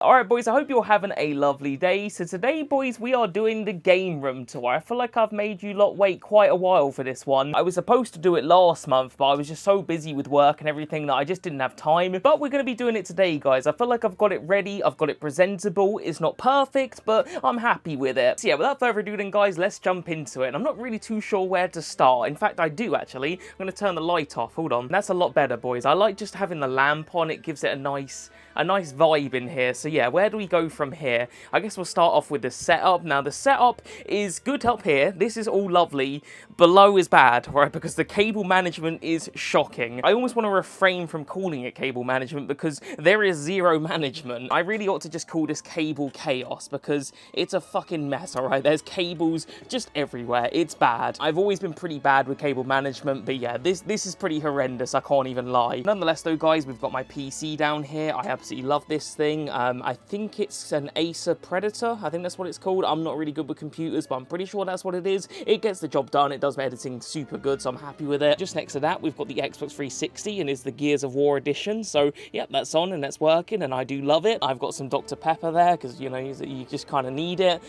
Alright boys, I hope you're having a lovely day. So today boys, we are doing the game room tour. I feel like I've made you lot wait quite a while for this one. I was supposed to do it last month, but I was just so busy with work and everything that I just didn't have time. But we're going to be doing it today guys. I feel like I've got it ready, I've got it presentable. It's not perfect, but I'm happy with it. So yeah, without further ado then guys, let's jump into it. And I'm not really too sure where to start. In fact, I do actually. I'm going to turn the light off. Hold on. That's a lot better boys. I like just having the lamp on. It gives it a nice vibe in here. So yeah, where do we go from here? I guess we'll start off with the setup. Now the setup is good up here. This is all lovely. Below is bad, right? Because the cable management is shocking. I almost want to refrain from calling it cable management because there is zero management. I really ought to just call this cable chaos because it's a fucking mess, alright? There's cables just everywhere. It's bad. I've always been pretty bad with cable management, but yeah, this is pretty horrendous. I can't even lie. Nonetheless though, guys, we've got my PC down here. I absolutely love this thing. I think it's an Acer Predator. I think that's what it's called. I'm not really good with computers, but I'm pretty sure that's what it is. It gets the job done. It does my editing super good, so I'm happy with it. Just next to that, we've got the Xbox 360, and it's the Gears of War edition. So, yeah, that's on and that's working, and I do love it. I've got some Dr. Pepper there, because, you know, you just kind of need it.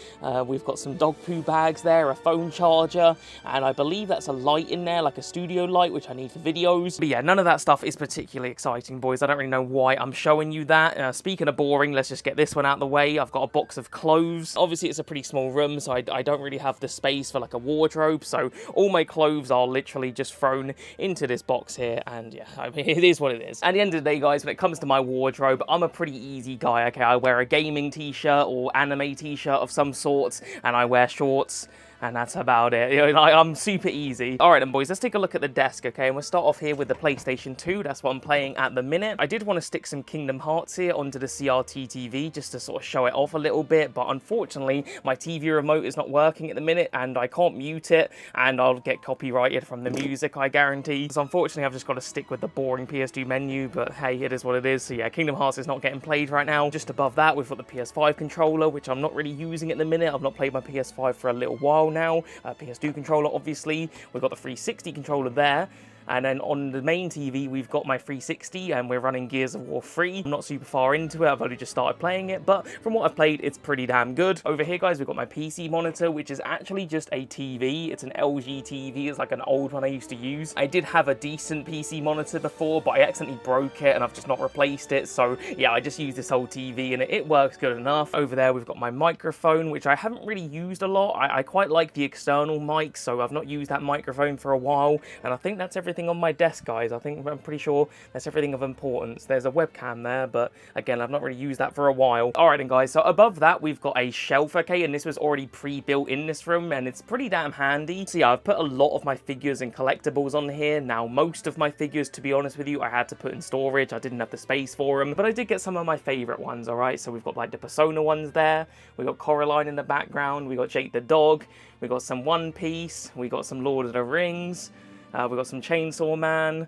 We've got some dog poo bags there, a phone charger, and I believe that's a light in there, like a studio light, which I need for videos. But yeah, none of that stuff is particularly exciting, boys. I don't really know why I'm showing you that. Speaking of boring, let's just get this one out of the way. I've got a box of clothes. Obviously, it's a pretty small room, so I don't really have the space for like a wardrobe, so all my clothes are literally just thrown into this box here, and yeah, I mean, it is what it is. At the end of the day, guys, when it comes to my wardrobe, I'm a pretty easy guy, okay? I wear a gaming t-shirt or anime t-shirt of some sort, and I wear shorts. And that's about it. You know, I'm super easy. Alright then boys, let's take a look at the desk, okay? And we'll start off here with the PlayStation 2. That's what I'm playing at the minute. I did want to stick some Kingdom Hearts here onto the CRT TV just to sort of show it off a little bit. But unfortunately, my TV remote is not working at the minute and I can't mute it. And I'll get copyrighted from the music, I guarantee. So unfortunately, I've just got to stick with the boring PS2 menu. But hey, it is what it is. So yeah, Kingdom Hearts is not getting played right now. Just above that, we've got the PS5 controller, which I'm not really using at the minute. I've not played my PS5 for a little while now. PS2 controller, obviously. We've got the 360 controller there. And then on the main TV, we've got my 360 and we're running Gears of War 3. I'm not super far into it, I've only just started playing it, but from what I've played, it's pretty damn good. Over here, guys, we've got my PC monitor, which is actually just a TV. It's an LG TV, it's like an old one I used to use. I did have a decent PC monitor before, but I accidentally broke it and I've just not replaced it. So yeah, I just use this old TV and it works good enough. Over there, we've got my microphone, which I haven't really used a lot. I quite like the external mic, so I've not used that microphone for a while. And I think that's everything on my desk, guys. I'm pretty sure that's everything of importance. There's a webcam there, but again, I've not really used that for a while. Alright then, guys, so above that, we've got a shelf, okay, and this was already pre-built in this room, and it's pretty damn handy. So yeah, I've put a lot of my figures and collectibles on here. Now, most of my figures, to be honest with you, I had to put in storage. I didn't have the space for them, but I did get some of my favorite ones, alright? So we've got like the Persona ones there. We've got Coraline in the background. We got Jake the dog. We got some One Piece. We got some Lord of the Rings. We got some Chainsaw Man.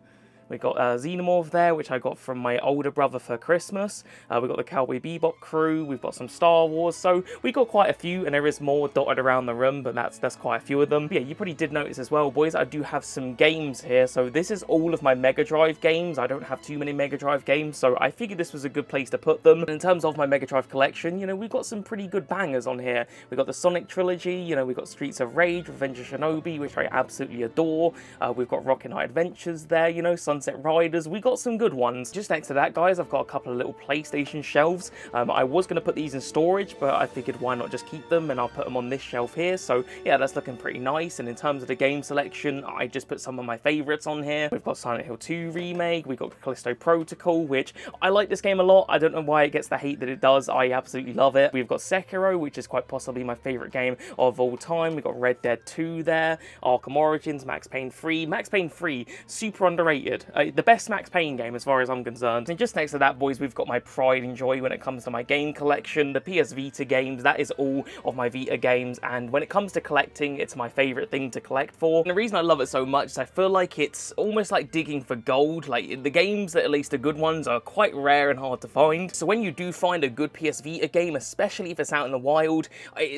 We got Xenomorph there, which I got from my older brother for Christmas. We got the Cowboy Bebop crew. We've got some Star Wars. So we got quite a few, and there is more dotted around the room, but that's quite a few of them. But yeah, you probably did notice as well, boys, I do have some games here. So this is all of my Mega Drive games. I don't have too many Mega Drive games, so I figured this was a good place to put them. And in terms of my Mega Drive collection, you know, we've got some pretty good bangers on here. We've got the Sonic trilogy. You know, we've got Streets of Rage, Revenge of Shinobi, which I absolutely adore. We've got Rocket Knight Adventures there, you know, Sunset Riders. We got some good ones. Just next to that, guys, I've got a couple of little PlayStation shelves. I was going to put these in storage, but I figured why not just keep them, and I'll put them on this shelf here. So yeah, that's looking pretty nice. And in terms of the game selection, I just put some of my favorites on here. We've got Silent Hill 2 Remake. We've got Callisto Protocol, which I like this game a lot. I don't know why it gets the hate that it does. I absolutely love it. We've got Sekiro, which is quite possibly my favorite game of all time. We've got Red Dead 2 there, Arkham Origins, Max Payne 3. Max Payne 3, super underrated. The best Max Payne game as far as I'm concerned. And just next to that, boys, we've got my pride and joy when it comes to my game collection, the PS Vita games. That is all of my Vita games, and when it comes to collecting, it's my favorite thing to collect for. And the reason I love it so much is I feel like it's almost like digging for gold. Like, the games that, at least the good ones, are quite rare and hard to find. So when you do find a good PS Vita game, especially if it's out in the wild,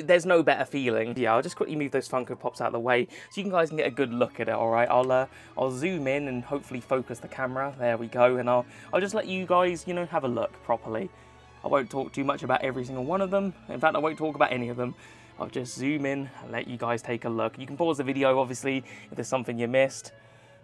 there's no better feeling. Yeah, I'll just quickly move those Funko Pops out of the way so you guys can get a good look at it, alright? I'll zoom in and hopefully focus the camera. There we go, and I'll just let you guys, you know, have a look properly. I won't talk too much about every single one of them. In fact, I won't talk about any of them. I'll just zoom in and let you guys take a look. You can pause the video, obviously, if there's something you missed.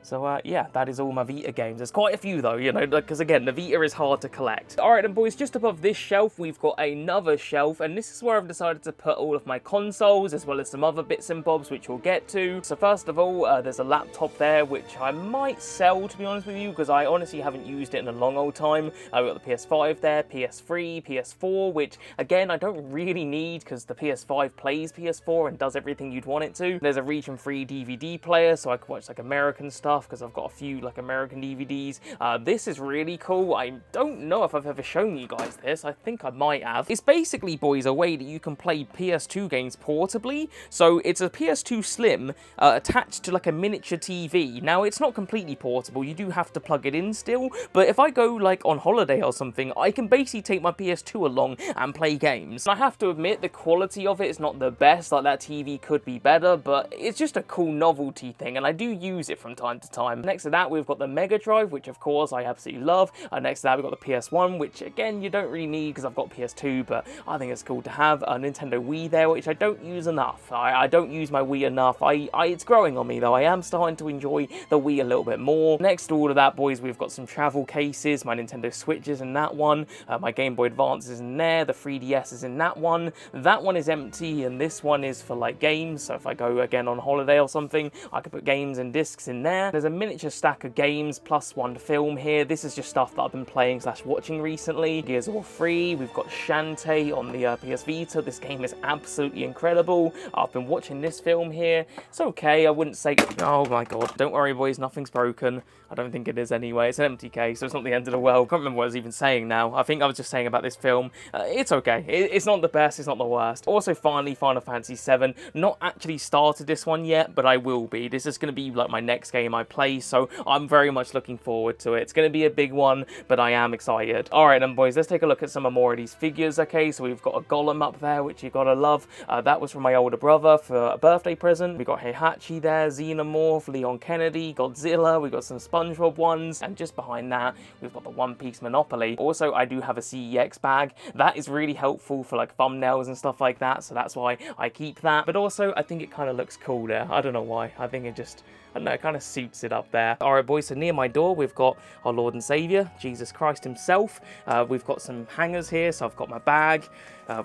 So, yeah, that is all my Vita games. There's quite a few, though, you know, because, again, the Vita is hard to collect. All right, then, boys, just above this shelf, we've got another shelf, and this is where I've decided to put all of my consoles, as well as some other bits and bobs, which we'll get to. So, first of all, there's a laptop there, which I might sell, to be honest with you, because I honestly haven't used it in a long old time. We've got the PS5 there, PS3, PS4, which, again, I don't really need, because the PS5 plays PS4 and does everything you'd want it to. There's a region-free DVD player, so I can watch, like, American stuff, because I've got a few like American DVDs. This is really cool. I don't know if I've ever shown you guys this. I think I might have. It's basically, boys, a way that you can play PS2 games portably. So it's a PS2 Slim attached to like a miniature TV. Now, it's not completely portable. You do have to plug it in still. But if I go like on holiday or something, I can basically take my PS2 along and play games. I have to admit, the quality of it is not the best. Like, that TV could be better, but it's just a cool novelty thing, and I do use it from time to time. Next to that, we've got the Mega Drive, which of course I absolutely love. Next to that, we've got the PS1, which again, you don't really need because I've got PS2, but I think it's cool to have. A Nintendo Wii there, which I don't use enough. I don't use my Wii enough. It's growing on me though. I am starting to enjoy the Wii a little bit more. Next to all of that, boys, we've got some travel cases. My Nintendo Switch is in that one. My Game Boy Advance is in there. The 3DS is in that one. That one is empty, and this one is for like games. So if I go again on holiday or something, I could put games and discs in there. There's a miniature stack of games plus one film here. This is just stuff that I've been playing / watching recently. Gears of War 3, we've got Shantae on the PS Vita. This game is absolutely incredible. I've been watching this film here. It's okay, I wouldn't say... Oh my god, don't worry boys, nothing's broken. I don't think it is anyway. It's an empty case, so it's not the end of the world. I can't remember what I was even saying now. I think I was just saying about this film. It's okay. It's not the best, it's not the worst. Also, finally, Final Fantasy VII. Not actually started this one yet, but I will be. This is going to be like my next game I play, so I'm very much looking forward to it. It's going to be a big one, but I am excited. Alright then, boys, let's take a look at some more of these figures, okay? So we've got a Golem up there, which you gotta love. That was from my older brother for a birthday present. We got Heihachi there, Xenomorph, Leon Kennedy, Godzilla. We got some SpongeBob ones, and just behind that, we've got the One Piece Monopoly. Also, I do have a CEX bag. That is really helpful for like thumbnails and stuff like that, so that's why I keep that. But also, I think it kind of looks cool there. I don't know why. I think it just... I don't know, it kind of suits it up there. Alright boys, so near my door we've got our Lord and Saviour, Jesus Christ himself. We've got some hangers here, so I've got my bag.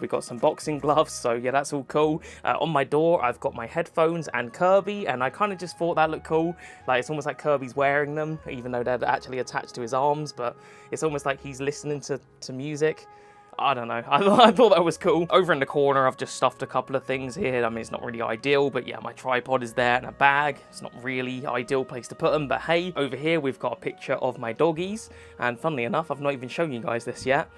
We've got some boxing gloves, so yeah, that's all cool. On my door I've got my headphones and Kirby, and I kind of just thought that looked cool. Like, it's almost like Kirby's wearing them, even though they're actually attached to his arms, but it's almost like he's listening to music. I don't know, I thought that was cool. Over in the corner, I've just stuffed a couple of things here. I mean, it's not really ideal, but yeah, my tripod is there and a bag. It's not really ideal place to put them, but hey, over here, we've got a picture of my doggies. And funnily enough, I've not even shown you guys this yet.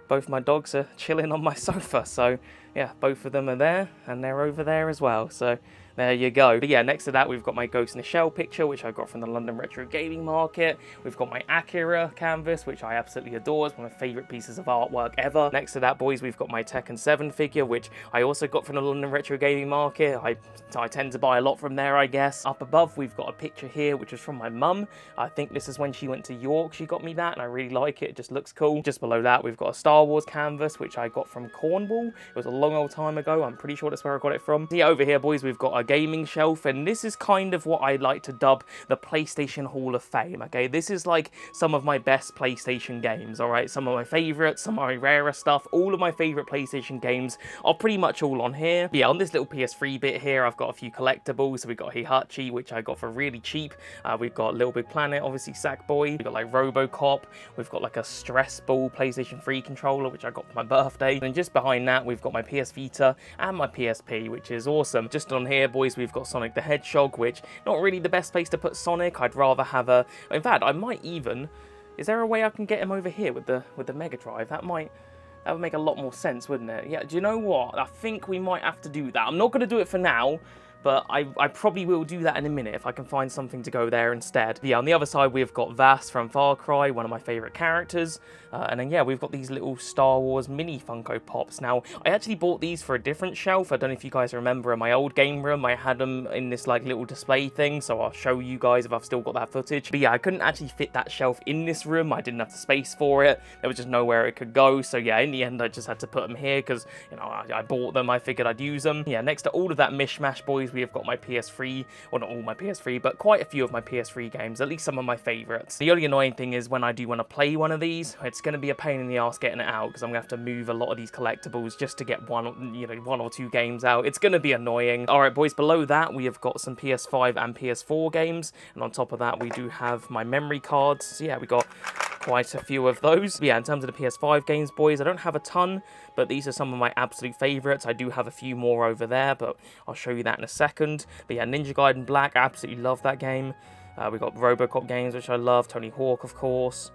Both my dogs are chilling on my sofa, so yeah, both of them are there, and they're over there as well, so... there you go. But yeah, next to that, we've got my Ghost in the Shell picture, which I got from the London Retro Gaming Market. We've got my Akira canvas, which I absolutely adore. It's one of my favourite pieces of artwork ever. Next to that, boys, we've got my Tekken 7 figure, which I also got from the London Retro Gaming Market. I tend to buy a lot from there, I guess. Up above, we've got a picture here, which is from my mum. I think this is when she went to York. She got me that, and I really like it. It just looks cool. Just below that, we've got a Star Wars canvas, which I got from Cornwall. It was a long old time ago. I'm pretty sure that's where I got it from. Yeah, over here, boys, we've got a gaming shelf, and this is kind of what I like to dub the PlayStation Hall of Fame, okay? This is like some of my best PlayStation games, alright? Some of my favourites, some of my rarer stuff. All of my favourite PlayStation games are pretty much all on here. But yeah, on this little PS3 bit here, I've got a few collectibles. So we've got Heihachi, which I got for really cheap. We've got Little Big Planet, obviously Sackboy. We've got like RoboCop. We've got like a Stress Ball PlayStation 3 controller, which I got for my birthday. And just behind that, we've got my PS Vita and my PSP, which is awesome. Just on here, boys, we've got Sonic the Hedgehog, which not really the best place to put Sonic. I'd rather have a... In fact, I might even... Is there a way I can get him over here with the Mega Drive? That would make a lot more sense, wouldn't it? Yeah, do you know what? I think we might have to do that. I'm not going to do it for now, but I probably will do that in a minute if I can find something to go there instead. But yeah, on the other side, we've got Vass from Far Cry, one of my favourite characters. And then, yeah, we've got these little Star Wars mini Funko Pops. Now, I actually bought these for a different shelf. I don't know if you guys remember in my old game room, I had them in this, like, little display thing, so I'll show you guys if I've still got that footage. But yeah, I couldn't actually fit that shelf in this room. I didn't have the space for it. There was just nowhere it could go. So yeah, in the end, I just had to put them here because, you know, I bought them. I figured I'd use them. Yeah, next to all of that mishmash, boys, we have got my PS3. Well, not all my PS3, but quite a few of my PS3 games, at least some of my favourites. The only annoying thing is when I do want to play one of these, it's going to be a pain in the ass getting it out because I'm going to have to move a lot of these collectibles just to get one or two games out. It's going to be annoying. All right, boys, below that, we have got some PS5 and PS4 games. And on top of that, we do have my memory cards. So yeah, we got quite a few of those. But yeah, in terms of the PS5 games, boys, I don't have a ton, but these are some of my absolute favourites. I do have a few more over there, but I'll show you that in a second. But yeah, Ninja Gaiden Black, absolutely love that game. We got Robocop games, which I love. Tony Hawk, of course.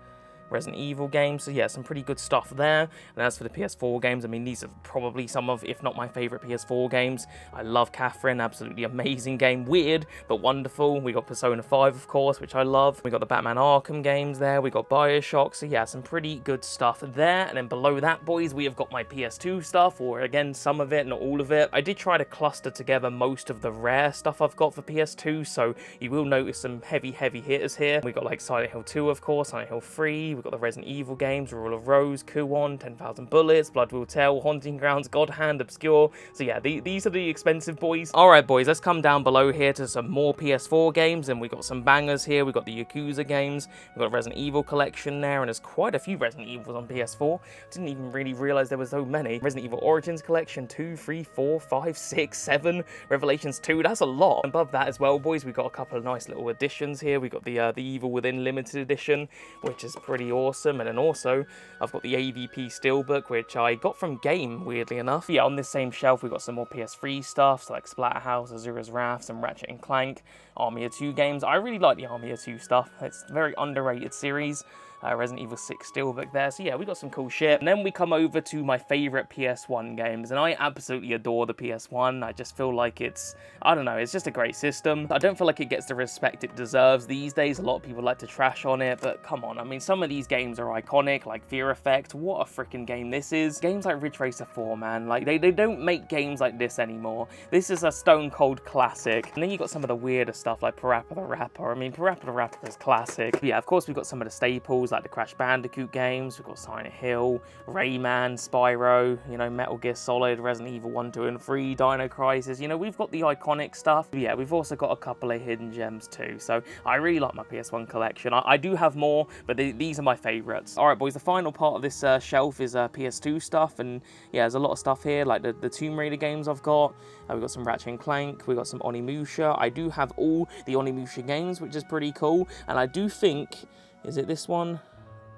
Resident Evil games, so yeah, some pretty good stuff there. And as for the PS4 games, I mean, these are probably some of, if not my favourite PS4 games. I love Catherine, absolutely amazing game, weird, but wonderful. We got Persona 5, of course, which I love. We got the Batman Arkham games there, we got Bioshock, so yeah, some pretty good stuff there. And then below that, boys, we have got my PS2 stuff, or again, some of it, not all of it. I did try to cluster together most of the rare stuff I've got for PS2, so you will notice some heavy hitters here. We got like Silent Hill 2, of course, Silent Hill 3, we've got the Resident Evil games, Rule of Rose, Kuon, 10,000 Bullets, Blood Will Tell, Haunting Grounds, God Hand, Obscure. So yeah, these are the expensive boys. Alright, boys, let's come down below here to some more PS4 games, and we got some bangers here. We got the Yakuza games, we got a Resident Evil collection there, and there's quite a few Resident Evils on PS4. Didn't even really realise there was so many. Resident Evil Origins collection, 2, 3, 4, 5, 6, 7, Revelations 2, that's a lot. Above that as well, boys, we got a couple of nice little additions here. We got the Evil Within limited edition, which is pretty awesome. And then also, I've got the AVP Steelbook, which I got from Game, weirdly enough. Yeah, on this same shelf, we've got some more PS3 stuff, so like Splatterhouse, Azura's Wrath, some Ratchet and Clank, Army of 2 games. I really like the Army of 2 stuff. It's a very underrated series. Resident Evil 6 Steelbook there. So yeah, we got some cool shit. And then we come over to my favourite PS1 games, and I absolutely adore the PS1. I just feel like it's, I don't know, it's just a great system. I don't feel like it gets the respect it deserves these days. A lot of people like to trash on it, but come on, I mean, some of these games are iconic, like Fear Effect. What a freaking game this is. Games like Ridge Racer 4, man, like they don't make games like this anymore. This is a stone cold classic. And then you got some of the weirder stuff like Parappa the Rapper. I mean, Parappa the Rapper is classic. But yeah, of course, we've got some of the staples like the Crash Bandicoot games. We've got Silent Hill, Rayman, Spyro, you know, Metal Gear Solid, Resident Evil 1, 2, and 3, Dino Crisis. You know, we've got the iconic stuff. But yeah, we've also got a couple of hidden gems too. So I really like my PS1 collection. I do have more, but these are my favourites. All right, boys, the final part of this shelf is PS2 stuff. And yeah, there's a lot of stuff here, like the Tomb Raider games I've got. We've got some Ratchet and Clank. We've got some Onimusha. I do have all the Onimusha games, which is pretty cool. And I do think, is it this one?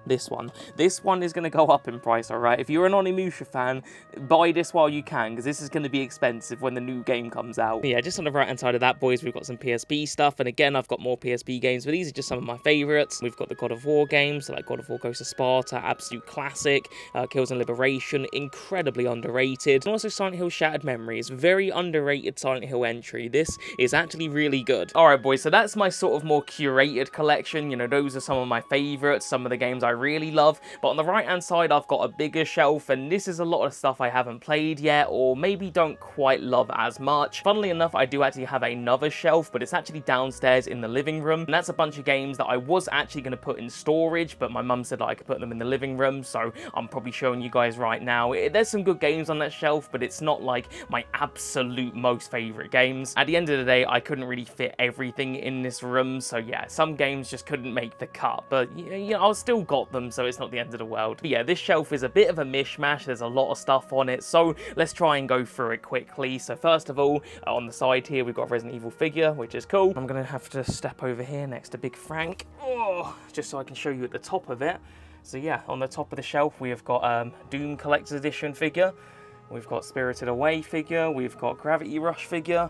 This one is going to go up in price, alright? If you're an Onimusha fan, buy this while you can, because this is going to be expensive when the new game comes out. Yeah, just on the right hand side of that, boys, we've got some PSP stuff, and again, I've got more PSP games, but these are just some of my favourites. We've got the God of War games, so like God of War Ghost of Sparta, absolute classic, Kills and Liberation, incredibly underrated, and also Silent Hill Shattered Memories, very underrated Silent Hill entry. This is actually really good. Alright, boys, so that's my sort of more curated collection. You know, those are some of my favourites, some of the games I really love. But on the right hand side, I've got a bigger shelf, and this is a lot of stuff I haven't played yet, or maybe don't quite love as much. Funnily enough, I do actually have another shelf, but it's actually downstairs in the living room, and that's a bunch of games that I was actually going to put in storage, but my mum said that I could put them in the living room, so I'm probably showing you guys right now. There's some good games on that shelf, but it's not like my absolute most favourite games. At the end of the day, I couldn't really fit everything in this room, so yeah, some games just couldn't make the cut, but you know, I've still got them, so it's not the end of the world. But yeah, this shelf is a bit of a mishmash. There's a lot of stuff on it, so let's try and go through it quickly. So first of all, on the side here, we've got a Resident Evil figure, which is cool. I'm gonna have to step over here next to Big Frank, just so I can show you at the top of it. So yeah, on the top of the shelf, we have got Doom Collector's Edition figure. We've got Spirited Away figure. We've got Gravity Rush figure.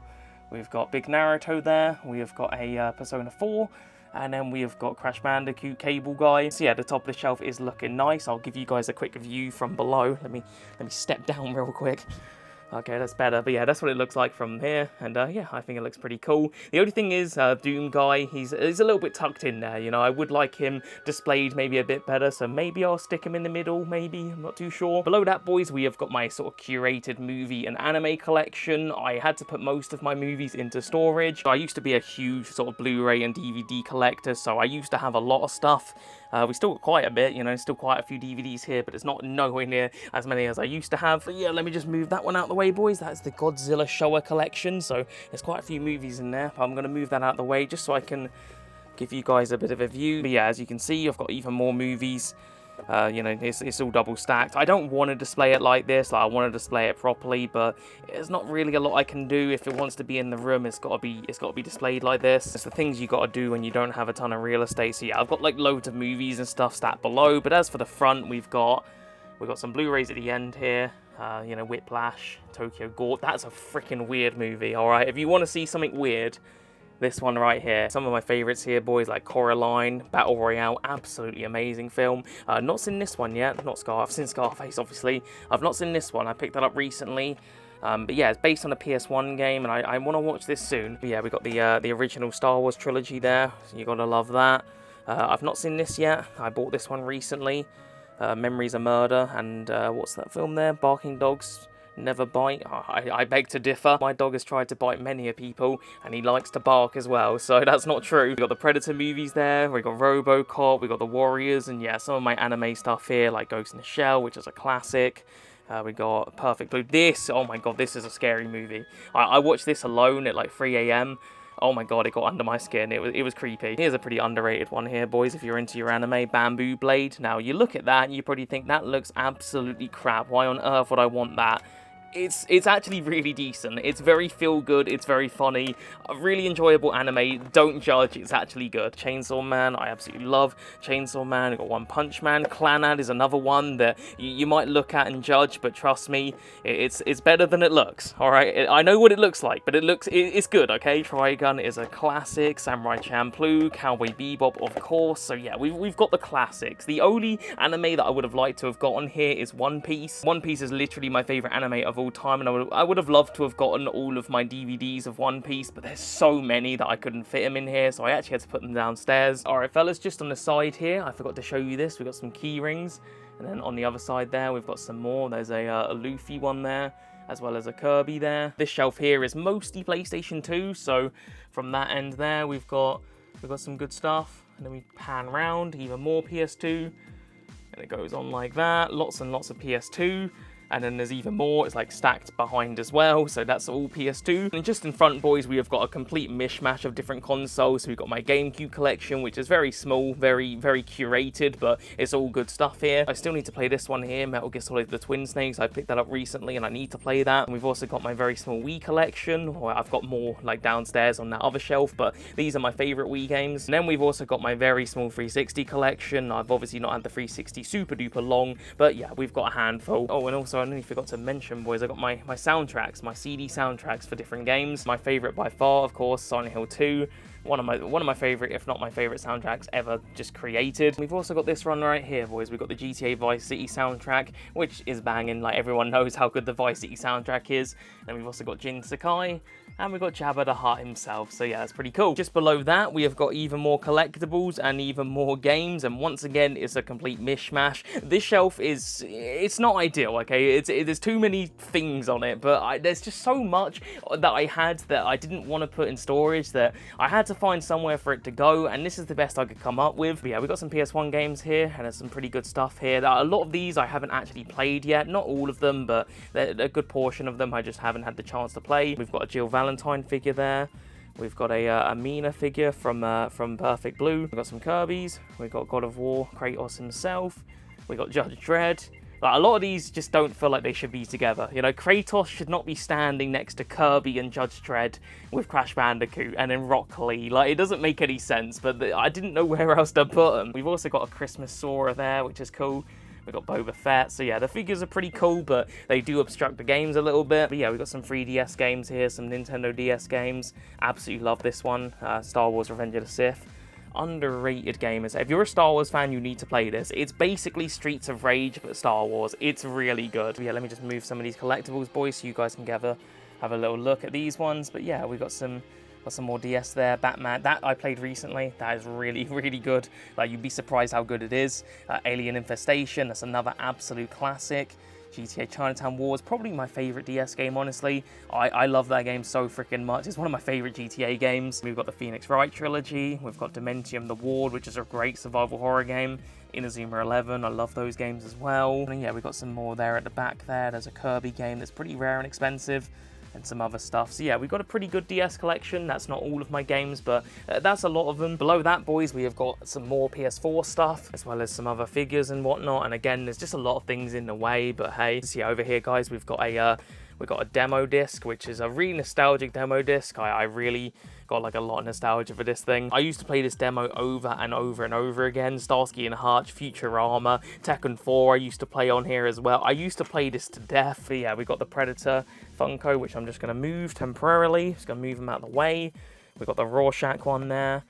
We've got Big Naruto there. We have got a Persona 4. And then we have got Crash Bandicoot Cable Guy. So yeah, the top of the shelf is looking nice. I'll give you guys a quick view from below. Let me step down real quick. Okay, that's better, but yeah, that's what it looks like from here, and yeah, I think it looks pretty cool. The only thing is, Doom Guy, he's a little bit tucked in there, you know, I would like him displayed maybe a bit better, so maybe I'll stick him in the middle, maybe, I'm not too sure. Below that, boys, we have got my sort of curated movie and anime collection. I had to put most of my movies into storage. I used to be a huge sort of Blu-ray and DVD collector, so I used to have a lot of stuff. We still got quite a bit, you know, still quite a few DVDs here, but it's not nowhere near as many as I used to have. But yeah, let me just move that one out of the way, boys. That's the Godzilla Showa collection, so there's quite a few movies in there, but I'm going to move that out of the way just so I can give you guys a bit of a view. But yeah, as you can see, I've got even more movies. You know, it's all double stacked. I don't want to display it like this, like I want to display it properly, but there's not really a lot I can do. If it wants to be in the room, it's got to be displayed like this. It's the things you got to do when you don't have a ton of real estate. So yeah, I've got like loads of movies and stuff stacked below, but as for the front, we've got some Blu-rays at the end here. You know, Whiplash, Tokyo Gore. That's a freaking weird movie, alright? If you want to see something weird, this one right here. Some of my favourites here, boys, like Coraline, Battle Royale, absolutely amazing film. Not seen this one yet, I've seen Scarface, obviously. I've not seen this one, I picked that up recently. But yeah, it's based on a PS1 game, and I want to watch this soon. But yeah, we got the original Star Wars trilogy there, so you gotta love that. I've not seen this yet, I bought this one recently. Memories of Murder, and what's that film there? Barking Dogs Never Bite. I beg to differ. My dog has tried to bite many a people, and he likes to bark as well, so that's not true. We got the Predator movies there, we got RoboCop, we got the Warriors, and yeah, some of my anime stuff here, like Ghost in the Shell, which is a classic. We got Perfect Blue. This, oh my god, this is a scary movie. I watched this alone at like 3 AM. Oh my god, it got under my skin. It was creepy. Here's a pretty underrated one here, boys, if you're into your anime, Bamboo Blade. Now, you look at that and you probably think, that looks absolutely crap. Why on earth would I want that? It's actually really decent. It's very feel-good, it's very funny, a really enjoyable anime. Don't judge, it's actually good. Chainsaw Man, I absolutely love Chainsaw Man. We've got One Punch Man. Clannad is another one that you might look at and judge, but trust me, it's better than it looks, alright? I know what it looks like, but it's good, okay? Trigun is a classic, Samurai Champloo, Cowboy Bebop, of course. So yeah, we've got the classics. The only anime that I would have liked to have gotten here is One Piece. One Piece is literally my favourite anime of all time, and I would have loved to have gotten all of my DVDs of One Piece, but there's so many that I couldn't fit them in here, so I actually had to put them downstairs. Alright fellas, just on the side here, I forgot to show you this, we've got some key rings, and then on the other side there, we've got some more. There's a Luffy one there, as well as a Kirby there. This shelf here is mostly PlayStation 2, so from that end there, we've got some good stuff, and then we pan round, even more PS2, and it goes on like that, lots and lots of PS2. And then there's even more, it's like stacked behind as well, so that's all PS2. And just in front, boys, we have got a complete mishmash of different consoles. So we've got my GameCube collection, which is very small, very curated, but it's all good stuff here. I still need to play this one here, Metal Gear Solid The Twin Snakes. I picked that up recently and I need to play that. And we've also got my very small Wii collection, or I've got more like downstairs on that other shelf, but these are my favorite Wii games. And then we've also got my very small 360 collection. I've obviously not had the 360 super duper long, but yeah, we've got a handful. Oh, and also I nearly forgot to mention, boys, I got my soundtracks, my CD soundtracks for different games. My favorite by far, of course, Silent Hill 2. One of my favorite, if not my favorite soundtracks ever just created. We've also got this one right here, boys. We've got the GTA Vice City soundtrack, which is banging. Like, everyone knows how good the Vice City soundtrack is. And we've also got Jin Sakai, and we've got Jabba the Hutt himself. So yeah, that's pretty cool. Just below that, we have got even more collectibles and even more games. And once again, it's a complete mishmash. This shelf it's not ideal, okay? There's too many things on it, but there's just so much that I had that I didn't want to put in storage that I had to find somewhere for it to go, and this is the best I could come up with. But yeah, we've got some PS1 games here, and there's some pretty good stuff here. A lot of these I haven't actually played yet, not all of them, but a good portion of them I just haven't had the chance to play. We've got a Jill Valentine figure there. We've got a Mina figure from Perfect Blue. We've got some Kirby's. We've got God of War, Kratos himself. We've got Judge Dredd. Like, a lot of these just don't feel like they should be together. You know, Kratos should not be standing next to Kirby and Judge Dredd with Crash Bandicoot and then Rock Lee. Like, it doesn't make any sense, but I didn't know where else to put them. We've also got a Christmas Sora there, which is cool. We've got Boba Fett, so yeah, the figures are pretty cool, but they do obstruct the games a little bit. But yeah, we've got some 3DS games here, some Nintendo DS games. Absolutely love this one, Star Wars Revenge of the Sith. underrated game. If you're a Star Wars fan, you need to play this. It's basically Streets of Rage, but Star Wars. It's really good. But yeah, let me just move some of these collectibles, boys, so you guys can have a little look at these ones. But yeah, we got some more DS there. Batman, that I played recently. That is really, really good. Like, you'd be surprised how good it is. Alien Infestation, that's another absolute classic. GTA Chinatown Wars, probably my favorite DS game, honestly. I love that game so freaking much. It's one of my favorite GTA games. We've got the Phoenix Wright trilogy. We've got Dementium the Ward, which is a great survival horror game. Inazuma 11, I love those games as well. And yeah, we've got some more there at the back there. There's a Kirby game that's pretty rare and expensive, and some other stuff. So yeah, we've got a pretty good DS collection. That's not all of my games, but that's a lot of them. Below that, boys, we have got some more PS4 stuff, as well as some other figures and whatnot. And again, there's just a lot of things in the way, but hey. So yeah, over here, guys, we've got a demo disc, which is a really nostalgic demo disc. I really got like a lot of nostalgia for this thing. I used to play this demo over and over and over again. Starsky and Hutch, Futurama, Tekken 4 I used to play on here as well. I used to play this to death. But yeah, we got the Predator Funko, which I'm just going to move temporarily. Just going to move them out of the way. We've got the Rorschach one there.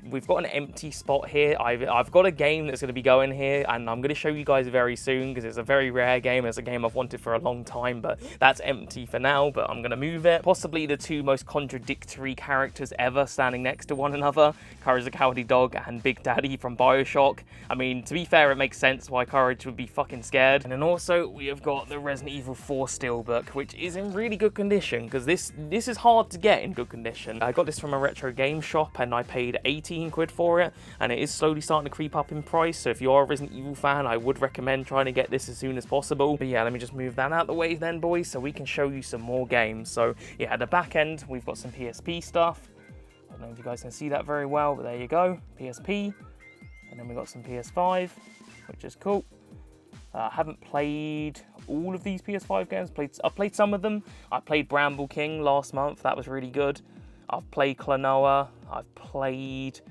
We've got an empty spot here. I've got a game that's going to be going here, and I'm going to show you guys very soon because it's a very rare game. It's a game I've wanted for a long time, but that's empty for now, but I'm going to move it. Possibly the two most contradictory characters ever standing next to one another, Courage the Cowardly Dog and Big Daddy from BioShock. I mean, to be fair, it makes sense why Courage would be fucking scared. And then also, we have got the Resident Evil 4 Steelbook, which is in really good condition, because this is hard to get in good condition. I got this from a retro game shop, and I paid 18 quid for it, and it is slowly starting to creep up in price. So if you are a Resident Evil fan, I would recommend trying to get this as soon as possible. But yeah, let me just move that out of the way then, boys, so we can show you some more games. So yeah, at the back end, we've got some PSP stuff. I don't know if you guys can see that very well, but there you go, PSP. And then we've got some PS5, which is cool. I haven't played all of these PS5 games. I've played some of them. I played Bramble King last month. That was really good. I've played Klonoa, I've played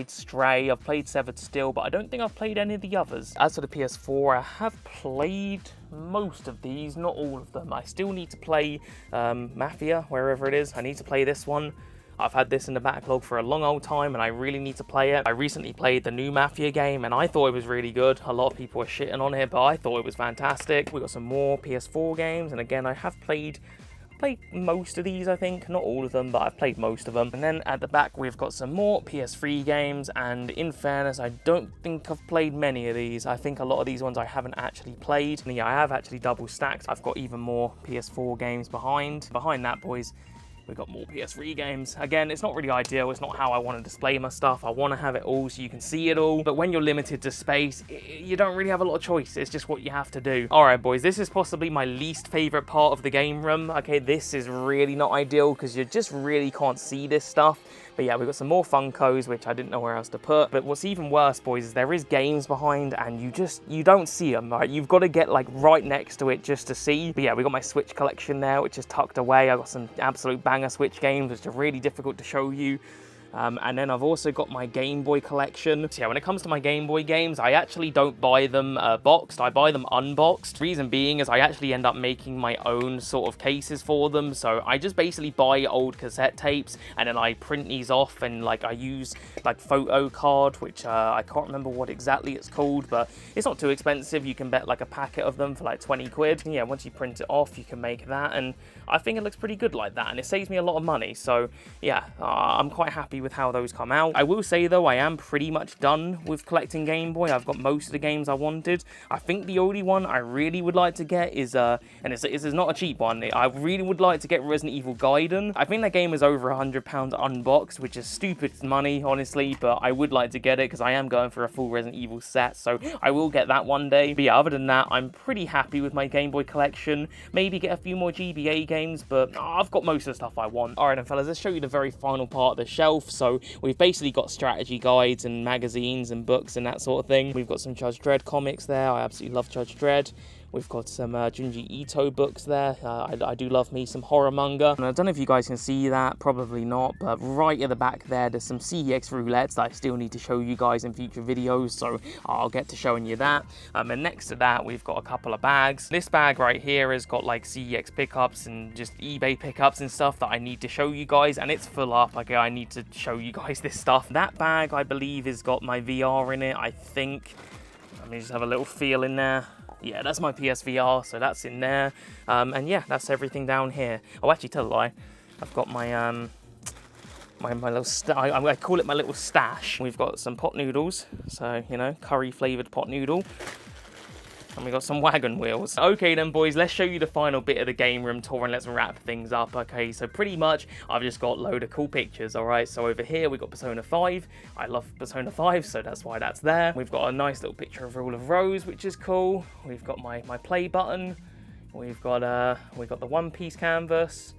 Stray, I've played Severed Steel, but I don't think I've played any of the others. As for the PS4, I have played most of these, not all of them. I still need to play Mafia, wherever it is. I need to play this one. I've had this in the backlog for a long old time, and I really need to play it. I recently played the new Mafia game, and I thought it was really good. A lot of people were shitting on it, but I thought it was fantastic. We've got some more PS4 games, and again, I have played most of these, I think. Not all of them, but I've played most of them. And then at the back, we've got some more PS3 games, and in fairness, I don't think I've played many of these. I think a lot of these ones I haven't actually played. And yeah, I have actually double stacked. I've got even more PS4 games behind. Behind that, boys, we've got more PS3 games. Again, it's not really ideal. It's not how I want to display my stuff. I want to have it all so you can see it all. But when you're limited to space, you don't really have a lot of choice. It's just what you have to do. All right, boys, this is possibly my least favorite part of the game room. Okay, this is really not ideal because you just really can't see this stuff. But yeah, we've got some more Funkos, which I didn't know where else to put. But what's even worse, boys, is there is games behind and you don't see them, right? You've got to get like right next to it just to see. But yeah, we got my Switch collection there, which is tucked away. I got some absolute banger Switch games, which are really difficult to show you. And then I've also got my Game Boy collection. So yeah, when it comes to my Game Boy games, I actually don't buy them boxed. I buy them unboxed. Reason being is I actually end up making my own sort of cases for them. So I just basically buy old cassette tapes, and then I print these off, and like I use like photo card, which I can't remember what exactly it's called, but it's not too expensive. You can bet like a packet of them for like 20 quid. And yeah, once you print it off, you can make that, and I think it looks pretty good like that, and it saves me a lot of money. So yeah, I'm quite happy with how those come out. I will say though, I am pretty much done with collecting Game Boy. I've got most of the games I wanted. I think the only one I really would like to get is, and it's not a cheap one, I really would like to get Resident Evil Gaiden. I think that game is over £100 unboxed, which is stupid money, honestly, but I would like to get it because I am going for a full Resident Evil set, so I will get that one day. But yeah, other than that, I'm pretty happy with my Game Boy collection. Maybe get a few more GBA games, but I've got most of the stuff I want. Alright then, fellas, let's show you the very final part of the shelf. So we've basically got strategy guides and magazines and books and that sort of thing. We've got some Judge Dredd comics there. I absolutely love Judge Dredd. We've got some Junji Ito books there. I do love me some horror manga. And I don't know if you guys can see that, probably not, but right at the back there, there's some CEX roulettes that I still need to show you guys in future videos, so I'll get to showing you that. And next to that, we've got a couple of bags. This bag right here has got like CEX pickups and just eBay pickups and stuff that I need to show you guys, and it's full up. Okay, I need to show you guys this stuff. That bag, I believe, has got my VR in it, I think. Let me just have a little feel in there. Yeah, that's my PSVR, so that's in there. And yeah, that's everything down here. Oh, actually, tell a lie. I've got my my little I call it my little stash. We've got some pot noodles, so you know, curry flavored pot noodle. And we got some wagon wheels. Okay then, boys, let's show you the final bit of the game room tour and let's wrap things up. Okay, so pretty much I've just got a load of cool pictures. All right, so over here we got Persona 5. I love Persona 5, so that's why that's there. We've got a nice little picture of Rule of Rose, which is cool. We've got my play button. We've got the One Piece canvas.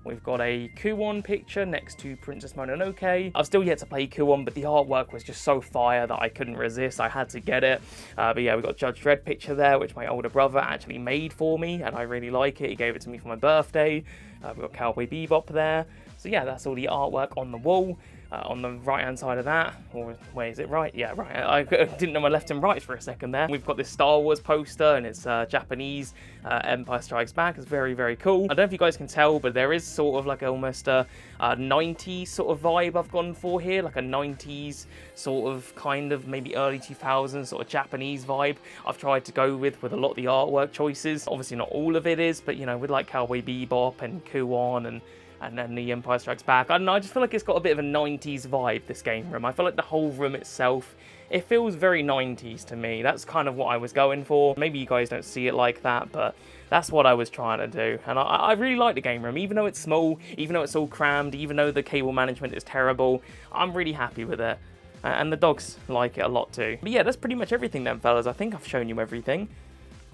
We've got a Kuon picture next to Princess Mononoke. I've still yet to play Kuon, but the artwork was just so fire that I couldn't resist. I had to get it. But yeah, we've got Judge Dredd picture there, which my older brother actually made for me, and I really like it. He gave it to me for my birthday. We've got Cowboy Bebop there. So yeah, that's all the artwork on the wall. On the right-hand side of that, or wait, is it right? Yeah, right. I didn't know my left and right for a second there. We've got this Star Wars poster, and it's Japanese Empire Strikes Back. It's very, very cool. I don't know if you guys can tell, but there is sort of like almost a 90s sort of vibe I've gone for here, like a 90s sort of kind of maybe early 2000s sort of Japanese vibe I've tried to go with a lot of the artwork choices. Obviously not all of it is, but you know, with like Cowboy Bebop and Kuon and then the Empire Strikes Back. I don't know, I just feel like it's got a bit of a 90s vibe, this game room. I feel like the whole room itself, it feels very 90s to me. That's kind of what I was going for. Maybe you guys don't see it like that, but that's what I was trying to do. And I really like the game room, even though it's small, even though it's all crammed, even though the cable management is terrible. I'm really happy with it. And the dogs like it a lot too. But yeah, that's pretty much everything then, fellas. I think I've shown you everything.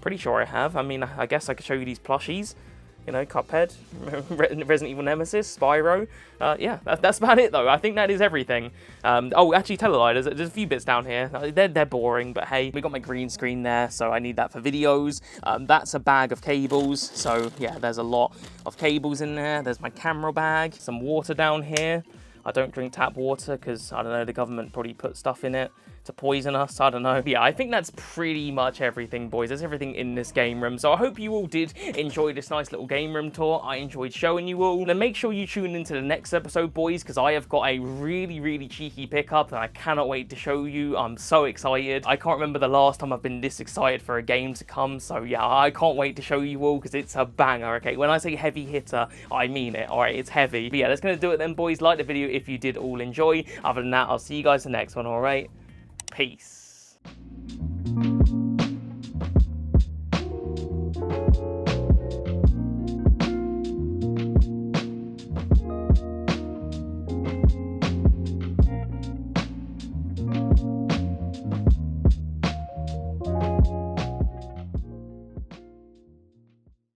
Pretty sure I have. I mean, I guess I could show you these plushies. You know, Cuphead, Resident Evil Nemesis, Spyro. Yeah, that's about it though. I think that is everything. Oh, actually, tell a lie. There's a few bits down here. They're boring, but hey, we got my green screen there, so I need that for videos. That's a bag of cables. So yeah, there's a lot of cables in there. There's my camera bag. Some water down here. I don't drink tap water because, I don't know, the government probably put stuff in it to poison us, I don't know. But yeah, I think that's pretty much everything, boys. There's everything in this game room. So I hope you all did enjoy this nice little game room tour. I enjoyed showing you all. Then make sure you tune into the next episode, boys, because I have got a really, really cheeky pickup that I cannot wait to show you. I'm so excited. I can't remember the last time I've been this excited for a game to come. So yeah, I can't wait to show you all because it's a banger, okay? When I say heavy hitter, I mean it, all right? It's heavy. But yeah, that's going to do it then, boys. Like the video if you did all enjoy. Other than that, I'll see you guys in the next one, all right? Peace.